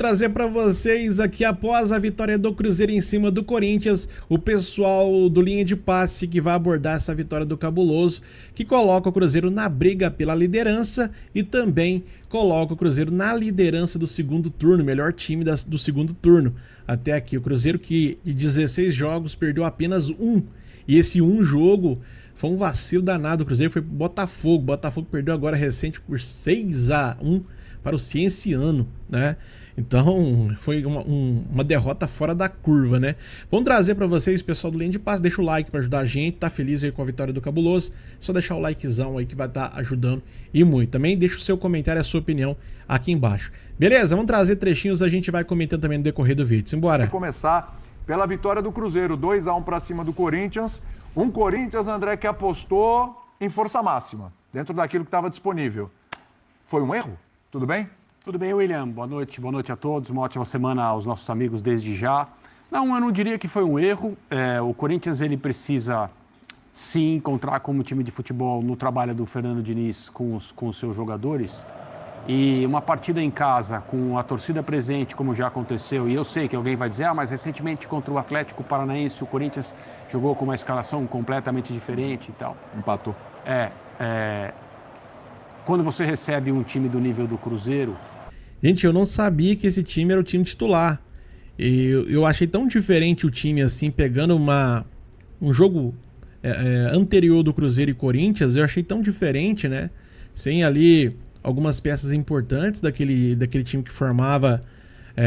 Trazer para vocês aqui, após a vitória do Cruzeiro em cima do Corinthians, o pessoal do Linha de Passe que vai abordar essa vitória do Cabuloso, que coloca o Cruzeiro na briga pela liderança e também coloca o Cruzeiro na liderança do segundo turno, melhor time do segundo turno. Até aqui, o Cruzeiro que de 16 jogos perdeu apenas um, e esse um jogo foi um vacilo danado. O Cruzeiro foi pro Botafogo, Botafogo perdeu agora recente por 6-1 para o Cienciano, né? Então, foi uma derrota fora da curva, né? Vamos trazer para vocês, pessoal do Linha de Passe. Deixa o like para ajudar a gente. Tá feliz aí com a vitória do Cabuloso? Só deixar o likezão aí que vai estar ajudando e muito. Também deixa o seu comentário, a sua opinião aqui embaixo. Beleza? Vamos trazer trechinhos, a gente vai comentando também no decorrer do vídeo. Simbora. Vamos começar pela vitória do Cruzeiro, 2-1 para cima do Corinthians. Um Corinthians, André, que apostou em força máxima, dentro daquilo que estava disponível. Foi um erro? Tudo bem? Tudo bem, William? Boa noite a todos. Uma ótima semana aos nossos amigos desde já. Não, eu não diria que foi um erro. O Corinthians ele precisa sim encontrar como time de futebol no trabalho do Fernando Diniz com os seus jogadores. E uma partida em casa com a torcida presente, como já aconteceu, e eu sei que alguém vai dizer, mas recentemente contra o Atlético Paranaense o Corinthians jogou com uma escalação completamente diferente e tal. Empatou. Quando você recebe um time do nível do Cruzeiro... Gente, eu não sabia que esse time era o time titular. Eu achei tão diferente o time assim, pegando um jogo anterior do Cruzeiro e Corinthians, eu achei tão diferente, né? Sem ali algumas peças importantes daquele time que formava,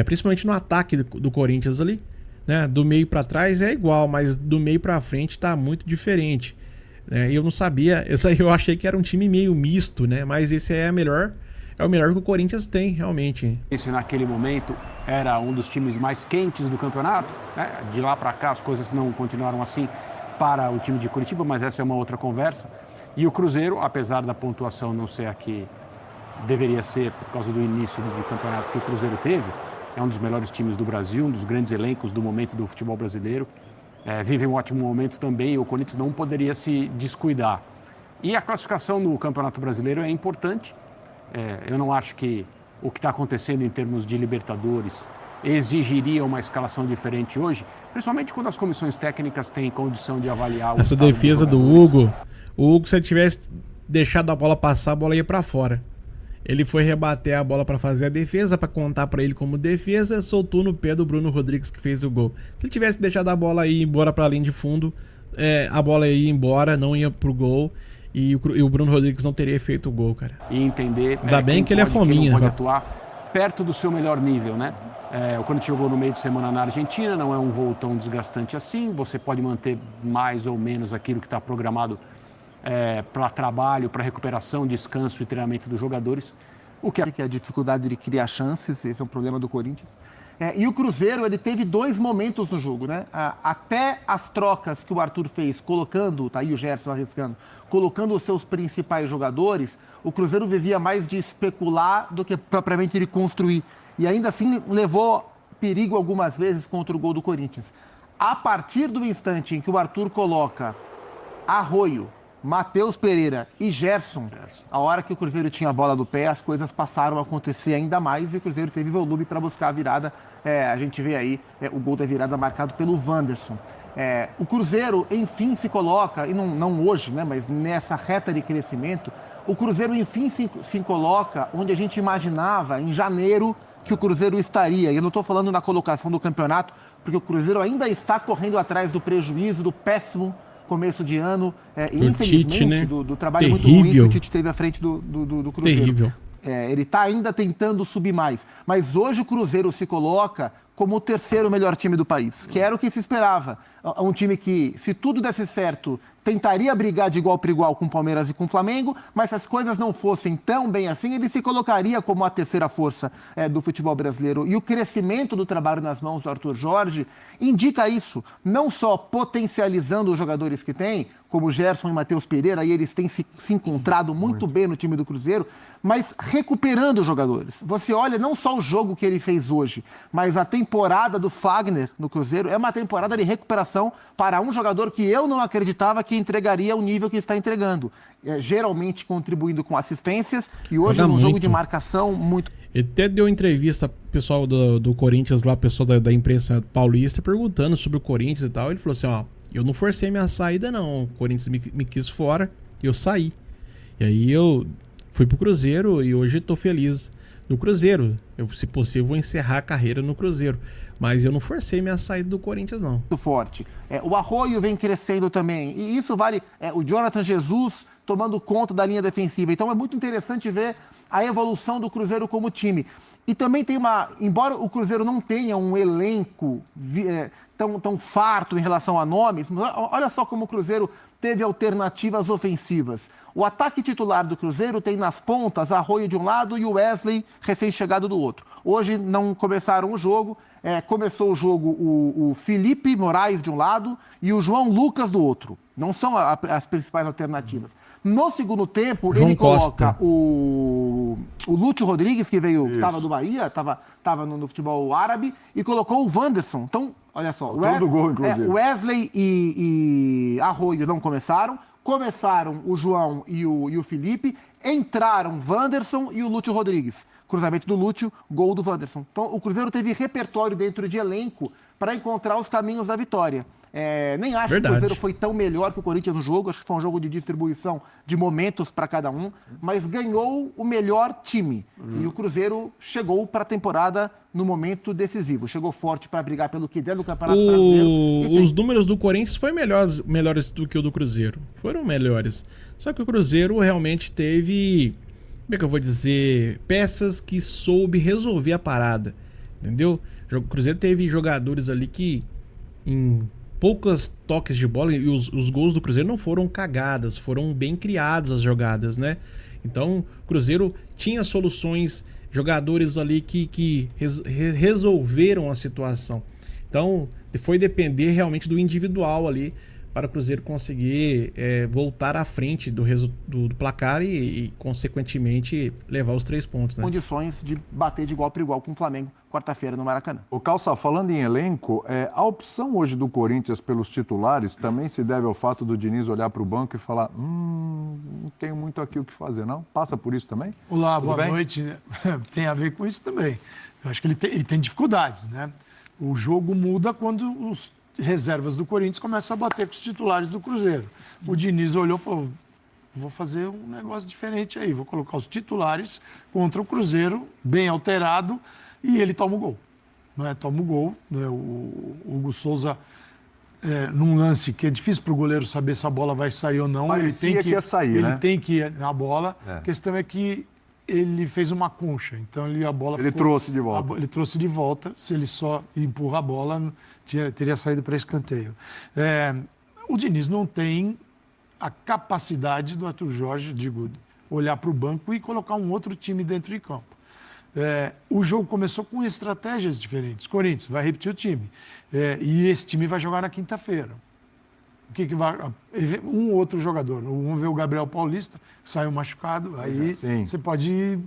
principalmente no ataque do Corinthians ali, né? Do meio para trás é igual, mas do meio para frente tá muito diferente. Eu não sabia, eu achei que era um time meio misto, né? Mas esse é o melhor que o Corinthians tem, realmente. Esse naquele momento era um dos times mais quentes do campeonato, né? De lá para cá as coisas não continuaram assim para o time de Curitiba, mas essa é uma outra conversa. E o Cruzeiro, apesar da pontuação não ser a que deveria ser por causa do início de campeonato que o Cruzeiro teve, é um dos melhores times do Brasil, um dos grandes elencos do momento do futebol brasileiro. Vive um ótimo momento também, o Corinthians não poderia se descuidar. E a classificação no Campeonato Brasileiro é importante. Eu não acho que o que está acontecendo em termos de Libertadores exigiria uma escalação diferente hoje, principalmente quando as comissões técnicas têm condição de avaliar... Essa defesa do Hugo, se ele tivesse deixado a bola passar, a bola ia para fora. Ele foi rebater a bola para fazer a defesa, para contar para ele como defesa, soltou no pé do Bruno Rodrigues que fez o gol. Se ele tivesse deixado a bola ir embora para a linha de fundo, a bola ia embora, não ia pro gol e o Bruno Rodrigues não teria feito o gol, cara. E entender... Ainda bem que ele é fominha. Pode atuar perto do seu melhor nível, né? O Corinthians jogou no meio de semana na Argentina, não é um voo tão desgastante assim, você pode manter mais ou menos aquilo que está programado para trabalho, para recuperação, descanso e treinamento dos jogadores. O que é a dificuldade de criar chances, esse é um problema do Corinthians. E o Cruzeiro, ele teve dois momentos no jogo, né? Até as trocas que o Arthur fez, colocando, tá aí o Gerson arriscando, colocando os seus principais jogadores, o Cruzeiro vivia mais de especular do que propriamente de construir. E ainda assim levou perigo algumas vezes contra o gol do Corinthians. A partir do instante em que o Arthur coloca Arroio, Matheus Pereira e Gerson, a hora que o Cruzeiro tinha a bola do pé, as coisas passaram a acontecer ainda mais e o Cruzeiro teve volume para buscar a virada. A gente vê aí o gol da virada marcado pelo Wanderson. O Cruzeiro, enfim, se coloca, e não hoje, né, mas nessa reta de crescimento, o Cruzeiro, enfim, se coloca onde a gente imaginava, em janeiro, que o Cruzeiro estaria. E eu não estou falando na colocação do campeonato, porque o Cruzeiro ainda está correndo atrás do prejuízo, do péssimo começo de ano, e infelizmente Tite, né? do trabalho Terrível. muito ruim que o Tite teve à frente do Cruzeiro. Terrível. Ele está ainda tentando subir mais, mas hoje o Cruzeiro se coloca como o terceiro melhor time do país, que era o que se esperava. Um time que, se tudo desse certo, tentaria brigar de igual para igual com o Palmeiras e com o Flamengo, mas se as coisas não fossem tão bem assim, ele se colocaria como a terceira força do futebol brasileiro. E o crescimento do trabalho nas mãos do Arthur Jorge indica isso, não só potencializando os jogadores que tem, como Gerson e Matheus Pereira, e eles têm se encontrado muito bem no time do Cruzeiro, mas recuperando os jogadores. Você olha não só o jogo que ele fez hoje, mas a temporada do Fagner no Cruzeiro é uma temporada de recuperação para um jogador que eu não acreditava que entregaria o nível que está entregando. Geralmente contribuindo com assistências e hoje num jogo de marcação muito... Ele até deu entrevista pro pessoal do Corinthians lá, pessoal da imprensa paulista, perguntando sobre o Corinthians e tal. Ele falou assim, ó, eu não forcei minha saída não, o Corinthians me quis fora e eu saí. E aí eu fui pro Cruzeiro e hoje tô feliz no Cruzeiro. Eu, se possível, vou encerrar a carreira no Cruzeiro. Mas eu não forcei minha saída do Corinthians, não. Muito forte. O Arroio vem crescendo também. E isso vale o Jonathan Jesus tomando conta da linha defensiva. Então é muito interessante ver a evolução do Cruzeiro como time. E também tem embora o Cruzeiro não tenha um elenco tão farto em relação a nomes, olha só como o Cruzeiro teve alternativas ofensivas. O ataque titular do Cruzeiro tem nas pontas Arroio de um lado e o Wesley recém-chegado do outro. Hoje não começaram o jogo. Começou o jogo o Felipe Moraes de um lado e o João Lucas do outro. Não são as principais alternativas. No segundo tempo, João ele Costa. coloca o Lúcio Rodrigues, que estava do Bahia, estava no futebol árabe, e colocou o Wanderson. Então, olha só. Todo gol, inclusive. Wesley e Arroio não começaram. Começaram o João e o Felipe. Entraram Wanderson e o Lúcio Rodrigues. Cruzamento do Lúcio, gol do Wanderson. Então, o Cruzeiro teve repertório dentro de elenco para encontrar os caminhos da vitória. Nem acho que o Cruzeiro foi tão melhor que o Corinthians no jogo. Acho que foi um jogo de distribuição de momentos para cada um. Mas ganhou o melhor time. E o Cruzeiro chegou para a temporada no momento decisivo. Chegou forte para brigar pelo que der no Campeonato Brasileiro. Os números do Corinthians foram melhores do que o do Cruzeiro. Foram melhores. Só que o Cruzeiro realmente teve... Como é que eu vou dizer? Peças que soube resolver a parada. Entendeu? O Cruzeiro teve jogadores ali que em poucos toques de bola, e os gols do Cruzeiro não foram cagadas, foram bem criadas as jogadas, né? Então, o Cruzeiro tinha soluções, jogadores ali que resolveram a situação. Então, foi depender realmente do individual ali para o Cruzeiro conseguir voltar à frente do placar e, consequentemente, levar os 3 pontos. Né? Condições de bater de igual para igual com o Flamengo quarta-feira no Maracanã. O Calça, falando em elenco, a opção hoje do Corinthians pelos titulares também se deve ao fato do Diniz olhar para o banco e falar não tenho muito aqui o que fazer, não? Passa por isso também? Olá, Tudo boa bem? noite. Tem a ver com isso também. Eu acho que ele tem dificuldades, né? O jogo muda quando os reservas do Corinthians começam a bater com os titulares do Cruzeiro. O Diniz olhou e falou, vou fazer um negócio diferente aí, vou colocar os titulares contra o Cruzeiro, bem alterado, e ele toma o gol. Toma o gol. Né? O Hugo Souza, num lance que é difícil para o goleiro saber se a bola vai sair ou não, Parecia que ia sair, ele né? tem que ir na bola. A questão é que ele fez uma concha, então Ele trouxe de volta. Ele trouxe de volta. Se ele só empurra a bola, teria saído para escanteio. O Diniz não tem a capacidade do Arthur Jorge, olhar para o banco e colocar um outro time dentro de campo. O jogo começou com estratégias diferentes. Corinthians vai repetir o time. E esse time vai jogar na quinta-feira. O que vai... Um outro jogador. Vamos ver o Gabriel Paulista, que saiu machucado. Aí você pode ir...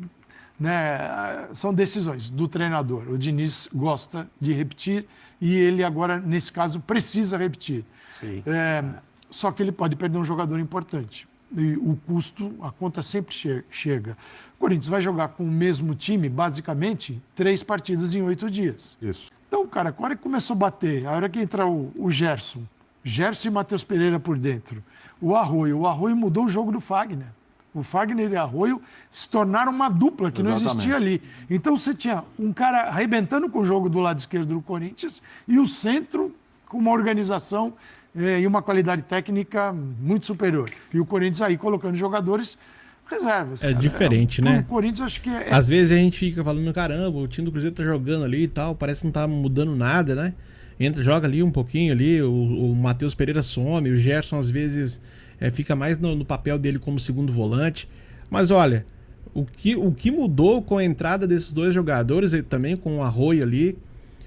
Né? São decisões do treinador. O Diniz gosta de repetir e ele agora, nesse caso, precisa repetir. Sim. Só que ele pode perder um jogador importante. E o custo, a conta sempre chega. O Corinthians vai jogar com o mesmo time, basicamente, 3 partidas em 8 dias. Isso. Então, cara, a hora que começou a bater, a hora que entra o Gerson e Matheus Pereira por dentro, o Arroio mudou o jogo do Fagner. O Fagner e Arroio se tornaram uma dupla que não existia ali. Então você tinha um cara arrebentando com o jogo do lado esquerdo do Corinthians e o centro com uma organização e uma qualidade técnica muito superior. E o Corinthians aí colocando jogadores reservas. É diferente, né? O Corinthians acho que Às vezes a gente fica falando, caramba, o time do Cruzeiro tá jogando ali e tal, parece que não tá mudando nada, né? Joga ali um pouquinho ali, o Matheus Pereira some, o Gerson às vezes fica mais no papel dele como segundo volante. Mas olha, o que mudou com a entrada desses 2 jogadores, e também com o Arroio ali,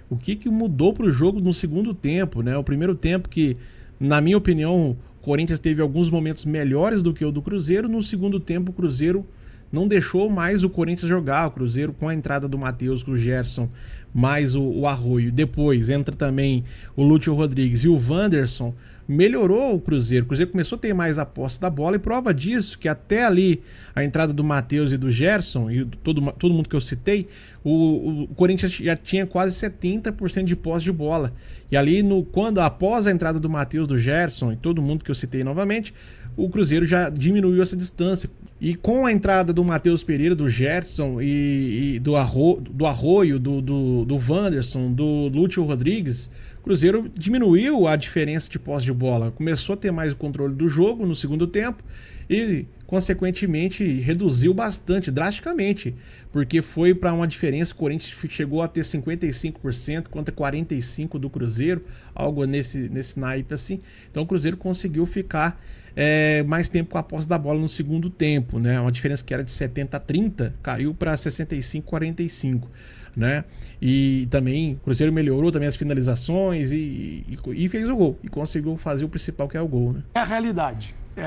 o que mudou pro jogo no segundo tempo, né? O primeiro tempo que, na minha opinião, o Corinthians teve alguns momentos melhores do que o do Cruzeiro. No segundo tempo, o Cruzeiro não deixou mais o Corinthians jogar. O Cruzeiro, com a entrada do Matheus, com o Gerson, mais o Arroio, depois entra também o Lúcio Rodrigues e o Wanderson, melhorou o Cruzeiro. O Cruzeiro começou a ter mais a posse da bola e prova disso que até ali a entrada do Matheus e do Gerson e todo mundo que eu citei, o Corinthians já tinha quase 70% de posse de bola. E ali, quando após a entrada do Matheus, do Gerson e todo mundo que eu citei novamente, o Cruzeiro já diminuiu essa distância. E com a entrada do Matheus Pereira, do Gerson e do Arroio, do Wanderson, do Lúcio Rodrigues, o Cruzeiro diminuiu a diferença de posse de bola. Começou a ter mais o controle do jogo no segundo tempo e, consequentemente, reduziu bastante, drasticamente. Porque foi para uma diferença, o Corinthians chegou a ter 55% contra 45% do Cruzeiro, algo nesse naipe assim. Então o Cruzeiro conseguiu ficar mais tempo com a posse da bola no segundo tempo, né? Uma diferença que era de 70-30 caiu para 65-45, né? E também o Cruzeiro melhorou também as finalizações e fez o gol e conseguiu fazer o principal, que é o gol, né? É a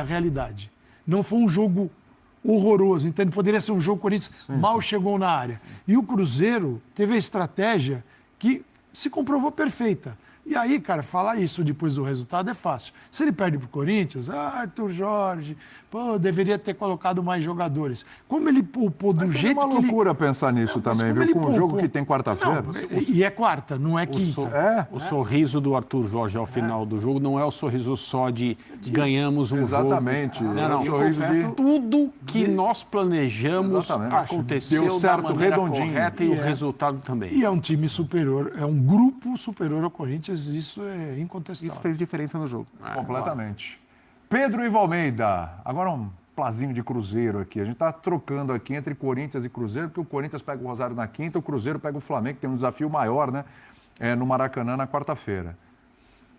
realidade. Não foi um jogo horroroso, então poderia ser um jogo que o Corinthians mal chegou na área. E o Cruzeiro teve a estratégia que se comprovou perfeita. E aí, cara, falar isso depois do resultado é fácil. Se ele perde pro Corinthians, Arthur Jorge, deveria ter colocado mais jogadores. Como ele poupou do jeito que é uma loucura pensar nisso também, viu? Com o jogo que tem quarta-feira. E é quarta, não é quinta. O sorriso do Arthur Jorge ao final do jogo não é o sorriso só de ganhamos um Exatamente. jogo. Não. Tudo que nós planejamos aconteceu deu certo, da maneira redondinho. correta e o resultado também. E é um time superior, é um grupo superior ao Corinthians, isso é incontestável. Isso fez diferença no jogo. Completamente. Pedro Ivo Almeida, agora um plazinho de Cruzeiro aqui. A gente está trocando aqui entre Corinthians e Cruzeiro, porque o Corinthians pega o Rosário na quinta, o Cruzeiro pega o Flamengo, que tem um desafio maior, né? No Maracanã na quarta-feira.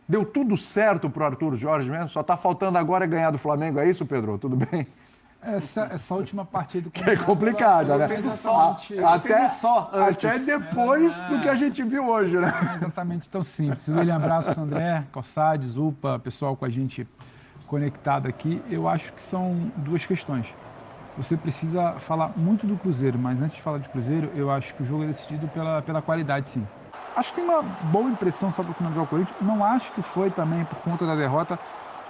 Deu tudo certo pro Arthur Jorge mesmo? Só está faltando agora ganhar do Flamengo, é isso, Pedro? Tudo bem? Essa última partida do Que é complicada, né? Até depois do que a gente viu hoje, né? Não é exatamente tão simples. William, abraço, André, Calçades, Zupa, pessoal com a gente conectado aqui. Eu acho que são duas questões. Você precisa falar muito do Cruzeiro, mas antes de falar de Cruzeiro, eu acho que o jogo é decidido pela qualidade, sim. Acho que tem uma boa impressão só para o final do jogo do Corinthians. Não acho que foi também por conta da derrota.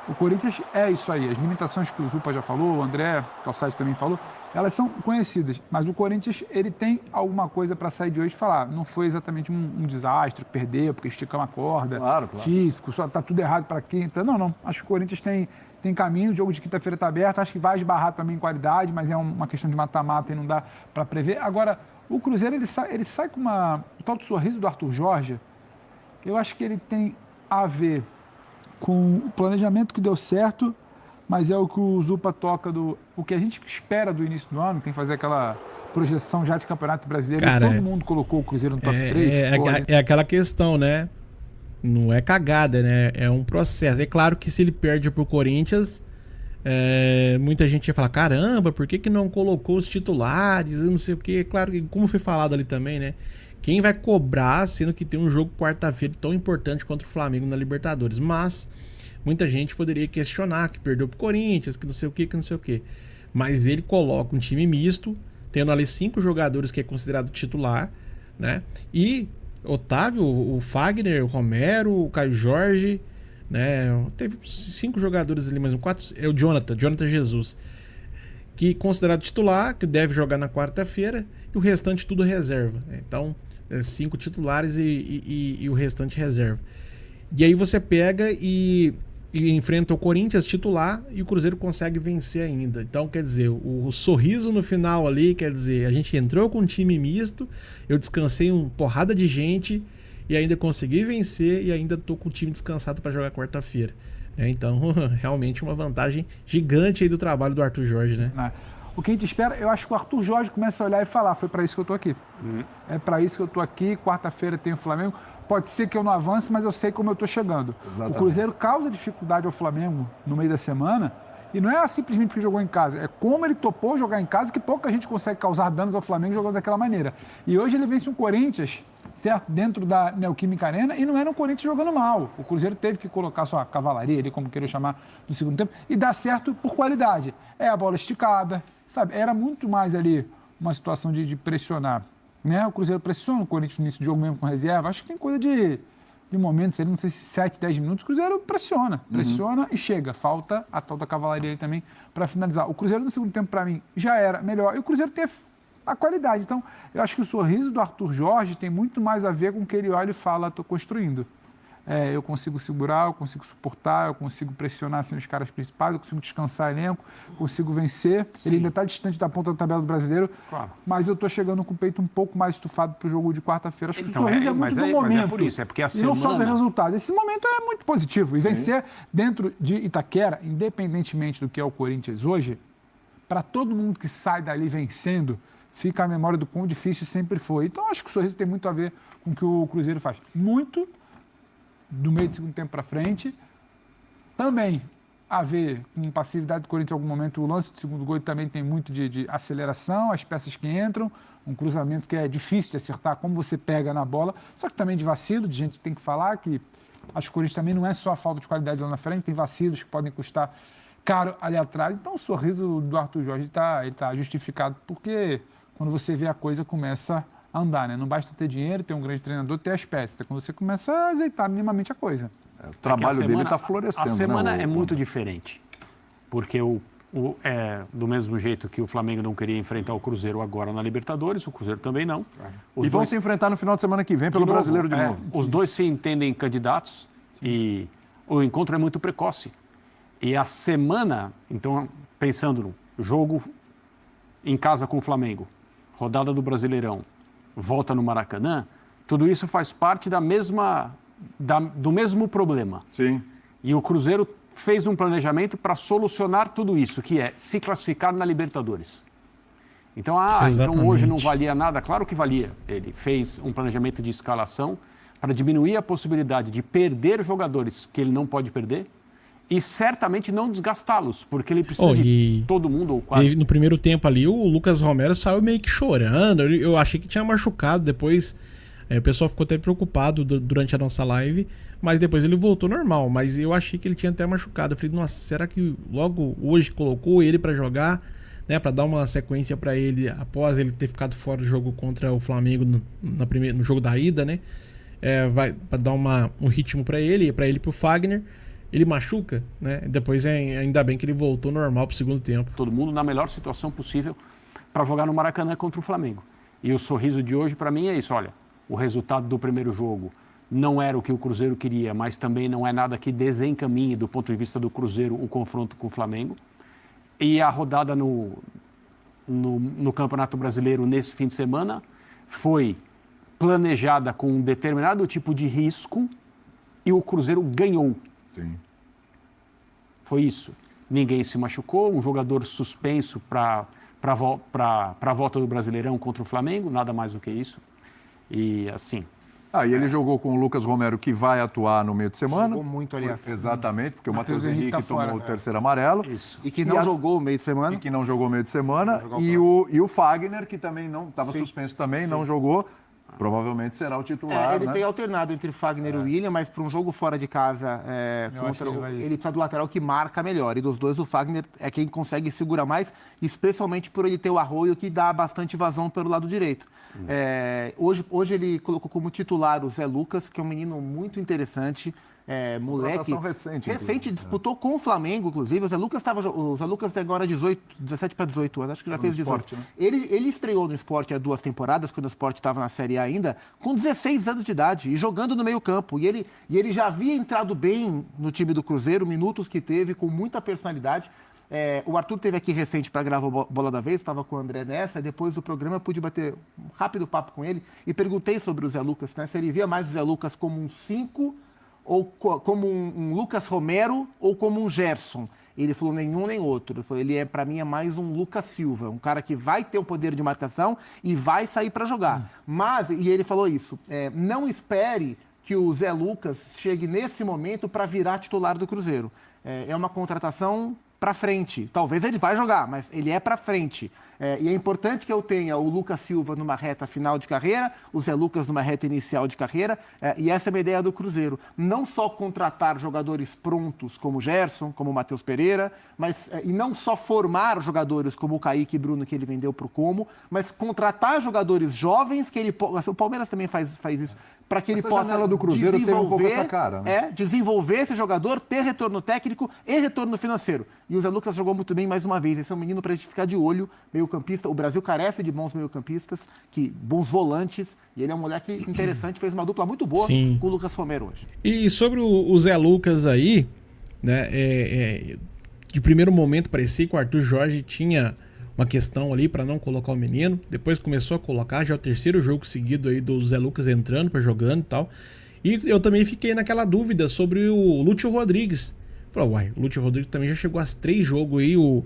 O Corinthians é isso aí. As limitações que o Zupa já falou, o André Calçade também falou, elas são conhecidas. Mas o Corinthians, ele tem alguma coisa para sair de hoje e falar. Não foi exatamente um desastre, perdeu, porque esticou uma corda, físico, só está tudo errado para quinta. Não. Acho que o Corinthians tem caminho, o jogo de quinta-feira está aberto. Acho que vai esbarrar também em qualidade, mas é uma questão de mata-mata e não dá para prever. Agora, o Cruzeiro, ele sai com o tal do sorriso do Arthur Jorge. Eu acho que ele tem a ver com o planejamento que deu certo, mas é o que o Zupa toca o que a gente espera do início do ano, tem que fazer aquela projeção já de Campeonato Brasileiro. Cara, todo mundo colocou o Cruzeiro no top 3. É aquela questão, né? Não é cagada, né? É um processo. É claro que se ele perde pro Corinthians, muita gente ia falar, caramba, por que não colocou os titulares? Eu não sei o quê. É claro que, como foi falado ali também, né? Quem vai cobrar, sendo que tem um jogo quarta-feira tão importante contra o Flamengo na Libertadores? Mas muita gente poderia questionar que perdeu pro Corinthians, que não sei o quê. Mas ele coloca um time misto, tendo ali 5 jogadores que é considerado titular, né? E Otávio, o Fagner, o Romero, o Caio Jorge, né? Teve 5 jogadores ali, mais 4. É o Jonathan Jesus, que é considerado titular, que deve jogar na quarta-feira, e o restante tudo reserva. Então, 5 titulares e o restante reserva. E aí você pega e enfrenta o Corinthians titular e o Cruzeiro consegue vencer ainda. Então, quer dizer, o sorriso no final ali, quer dizer, a gente entrou com um time misto, eu descansei uma porrada de gente e ainda consegui vencer e ainda tô com o time descansado para jogar quarta-feira. Então, realmente uma vantagem gigante aí do trabalho do Arthur Jorge, né? O que a gente espera, eu acho que o Arthur Jorge começa a olhar e falar, foi para isso que eu tô aqui. É para isso que eu tô aqui, quarta-feira tem o Flamengo. Pode ser que eu não avance, mas eu sei como eu tô chegando. Exatamente. O Cruzeiro causa dificuldade ao Flamengo no meio da semana, e não é simplesmente porque jogou em casa, é como ele topou jogar em casa, que pouca gente consegue causar danos ao Flamengo jogando daquela maneira. E hoje ele vence um Corinthians, certo, dentro da Neoquímica Arena, e não era um Corinthians jogando mal. O Cruzeiro teve que colocar sua cavalaria ali, como queria chamar, no segundo tempo, e dá certo por qualidade. É a bola esticada, sabe? Era muito mais ali uma situação de pressionar né? O Cruzeiro pressiona o Corinthians no início do jogo mesmo com reserva. Acho que tem coisa de momentos ali, não sei se 7, 10 minutos, o Cruzeiro pressiona e chega. Falta a tal da cavalaria ali também para finalizar. O Cruzeiro no segundo tempo, para mim, já era melhor. E o Cruzeiro tem a qualidade. Então, eu acho que o sorriso do Arthur Jorge tem muito mais a ver com o que ele olha e fala, estou construindo. Eu consigo segurar, eu consigo suportar, eu consigo pressionar assim, os caras principais, eu consigo descansar elenco, consigo vencer. Sim. Ele ainda está distante da ponta da tabela do Brasileiro, claro. Mas eu estou chegando com o peito um pouco mais estufado para o jogo de quarta-feira. Acho que o sorriso é muito do momento. Mas é por isso, é porque a semana... E não só do resultado. Esse momento é muito positivo. E vencer dentro de Itaquera, independentemente do que é o Corinthians hoje, para todo mundo que sai dali vencendo, fica a memória do quão difícil sempre foi. Então, acho que o sorriso tem muito a ver com o que o Cruzeiro faz. Muito do meio do segundo tempo para frente. Também a ver com passividade do Corinthians em algum momento. O lance do segundo gol também tem muito de aceleração, as peças que entram, um cruzamento que é difícil de acertar, como você pega na bola, só que também de vacilo, de gente que tem que falar que acho que o Corinthians também não é só a falta de qualidade lá na frente, tem vacilos que podem custar caro ali atrás. Então o sorriso do Arthur Jorge está justificado, porque quando você vê a coisa começa a andar, né? Não basta ter dinheiro, ter um grande treinador, ter as peças. Quando você começa a azeitar minimamente a coisa. O trabalho dele está florescendo. A semana né? É muito diferente, porque do mesmo jeito que o Flamengo não queria enfrentar o Cruzeiro agora na Libertadores, o Cruzeiro também não. E vão se enfrentar no final de semana que vem pelo Brasileiro de novo. Os dois se entendem candidatos. Sim. E o encontro é muito precoce. E a semana, então, pensando no jogo em casa com o Flamengo, rodada do Brasileirão, volta no Maracanã, tudo isso faz parte do mesmo problema. Sim. E o Cruzeiro fez um planejamento para solucionar tudo isso, que é se classificar na Libertadores. Então, então hoje não valia nada? Claro que valia. Ele fez um planejamento de escalação para diminuir a possibilidade de perder jogadores que ele não pode perder e certamente não desgastá-los, porque ele precisa de todo mundo ou quase. No primeiro tempo ali, o Lucas Romero saiu meio que chorando. Eu achei que tinha machucado. Depois, o pessoal ficou até preocupado durante a nossa live, mas depois ele voltou normal. Mas eu achei que ele tinha até machucado. Eu falei, nossa, será que logo hoje colocou ele pra jogar, né, para dar uma sequência para ele após ele ter ficado fora do jogo contra o Flamengo no jogo da ida, né? Vai para dar um ritmo para ele e pro Fagner. Ele machuca, né? Depois ainda bem que ele voltou normal pro segundo tempo. Todo mundo na melhor situação possível para jogar no Maracanã contra o Flamengo. E o sorriso de hoje para mim é isso, olha, o resultado do primeiro jogo não era o que o Cruzeiro queria, mas também não é nada que desencaminhe do ponto de vista do Cruzeiro o confronto com o Flamengo. E a rodada no Campeonato Brasileiro nesse fim de semana foi planejada com um determinado tipo de risco e o Cruzeiro ganhou. Sim. Foi isso. Ninguém se machucou, um jogador suspenso para a volta do Brasileirão contra o Flamengo, nada mais do que isso. E assim... E ele jogou com o Lucas Romero, que vai atuar no meio de semana. Jogou muito, aliás. Exatamente, porque o Matheus Henrique tomou o terceiro amarelo. Isso. E que não jogou o meio de semana. E que não jogou o meio de semana. E o Fagner, que também não estava suspenso também, não jogou. Provavelmente será o titular. Ele tem alternado entre Fagner e William, mas para um jogo fora de casa, ele precisa do lateral que marca melhor. E dos dois, o Fagner é quem consegue segurar mais, especialmente por ele ter o Arroio, que dá bastante vazão pelo lado direito. Hoje ele colocou como titular o Zé Lucas, que é um menino muito interessante. Moleque recente disputou com o Flamengo, inclusive. O Zé Lucas tem agora 17 para 18 anos, acho que já fez 18. Sport, né? Ele estreou no Sport há 2 temporadas, quando o Sport estava na Série A ainda, com 16 anos de idade e jogando no meio campo. E ele já havia entrado bem no time do Cruzeiro, minutos que teve, com muita personalidade. O Arthur esteve aqui recente para gravar o Bola da Vez, estava com o André nessa, e depois do programa eu pude bater um rápido papo com ele e perguntei sobre o Zé Lucas, né, se ele via mais o Zé Lucas como um 5 ou como um Lucas Romero ou como um Gerson. Ele falou nenhum nem outro. Ele falou, para mim é mais um Lucas Silva, um cara que vai ter o poder de marcação e vai sair para jogar. Mas, e ele falou isso, não espere que o Zé Lucas chegue nesse momento para virar titular do Cruzeiro. É uma contratação para frente. Talvez ele vai jogar, mas ele é para frente. E é importante que eu tenha o Lucas Silva numa reta final de carreira, o Zé Lucas numa reta inicial de carreira, e essa é uma ideia do Cruzeiro. Não só contratar jogadores prontos como o Gerson, como o Matheus Pereira, e não só formar jogadores como o Kaique e Bruno que ele vendeu para o Como, mas contratar jogadores jovens que ele... O Palmeiras também faz isso. Para que ele possa do Cruzeiro tem um pouco essa cara, né? Desenvolver esse jogador, ter retorno técnico e retorno financeiro. E o Zé Lucas jogou muito bem mais uma vez. Esse é um menino para a gente ficar de olho, meio-campista. O Brasil carece de bons meio-campistas, bons volantes. E ele é um moleque interessante, fez uma dupla muito boa com o Lucas Romero hoje. E sobre o Zé Lucas aí, né? De primeiro momento parecia que o Arthur Jorge tinha uma questão ali para não colocar o menino, depois começou a colocar, já é o terceiro jogo seguido aí do Zé Lucas entrando para jogando e tal. E eu também fiquei naquela dúvida sobre o Lúcio Rodrigues. Falei, o Lúcio Rodrigues também já chegou a 3 jogos aí, o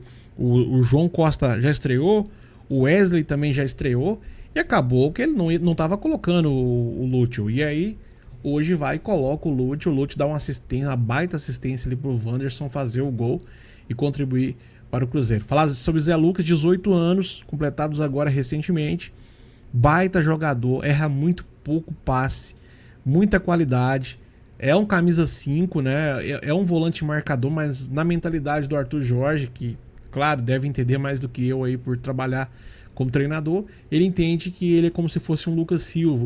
João Costa já estreou, o Wesley também já estreou, e acabou que ele não tava colocando o Lúcio. E aí, hoje vai e coloca o Lúcio dá uma assistência, uma baita assistência ali pro Wanderson fazer o gol e contribuir para o Cruzeiro. Falar sobre Zé Lucas, 18 anos, completados agora recentemente. Baita jogador, erra muito pouco passe, muita qualidade. É um camisa 5, né? É um volante marcador, mas na mentalidade do Arthur Jorge, que, claro, deve entender mais do que eu aí por trabalhar como treinador, ele entende que ele é como se fosse um Lucas Silva,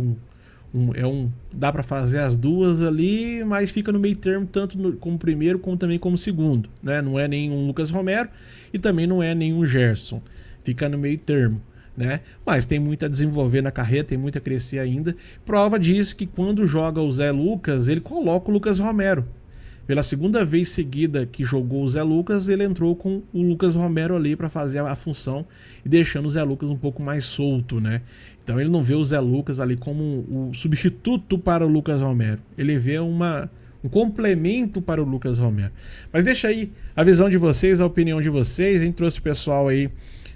dá para fazer as duas ali, mas fica no meio termo, tanto como primeiro como também como segundo, né? Não é nenhum Lucas Romero e também não é nenhum Gerson, fica no meio termo, né? Mas tem muito a desenvolver na carreira, tem muito a crescer ainda. Prova disso que quando joga o Zé Lucas, ele coloca o Lucas Romero. Pela segunda vez seguida que jogou o Zé Lucas, ele entrou com o Lucas Romero ali para fazer a função e deixando o Zé Lucas um pouco mais solto, né? Então ele não vê o Zé Lucas ali como o substituto para o Lucas Romero. Ele vê um complemento para o Lucas Romero. Mas deixa aí a visão de vocês, a opinião de vocês. A gente trouxe o pessoal aí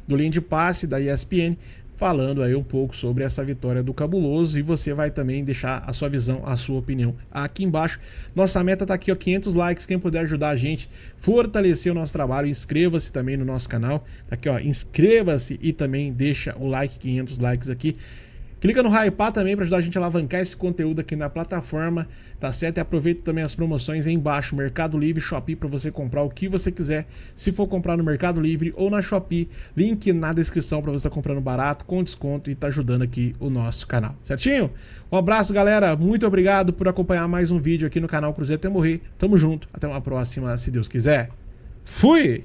do Linha de Passe, da ESPN, falando aí um pouco sobre essa vitória do Cabuloso, e você vai também deixar a sua visão, a sua opinião aqui embaixo. Nossa meta tá aqui, ó, 500 likes, quem puder ajudar a gente, fortalecer o nosso trabalho, inscreva-se também no nosso canal, tá aqui, ó, inscreva-se e também deixa o like, 500 likes aqui. Clica no hypar também para ajudar a gente a alavancar esse conteúdo aqui na plataforma, tá certo? E aproveita também as promoções aí embaixo, Mercado Livre, Shopee, para você comprar o que você quiser. Se for comprar no Mercado Livre ou na Shopee, link na descrição para você estar comprando barato, com desconto, e tá ajudando aqui o nosso canal, certinho? Um abraço, galera, muito obrigado por acompanhar mais um vídeo aqui no canal Cruzeiro até morrer. Tamo junto, até uma próxima, se Deus quiser. Fui!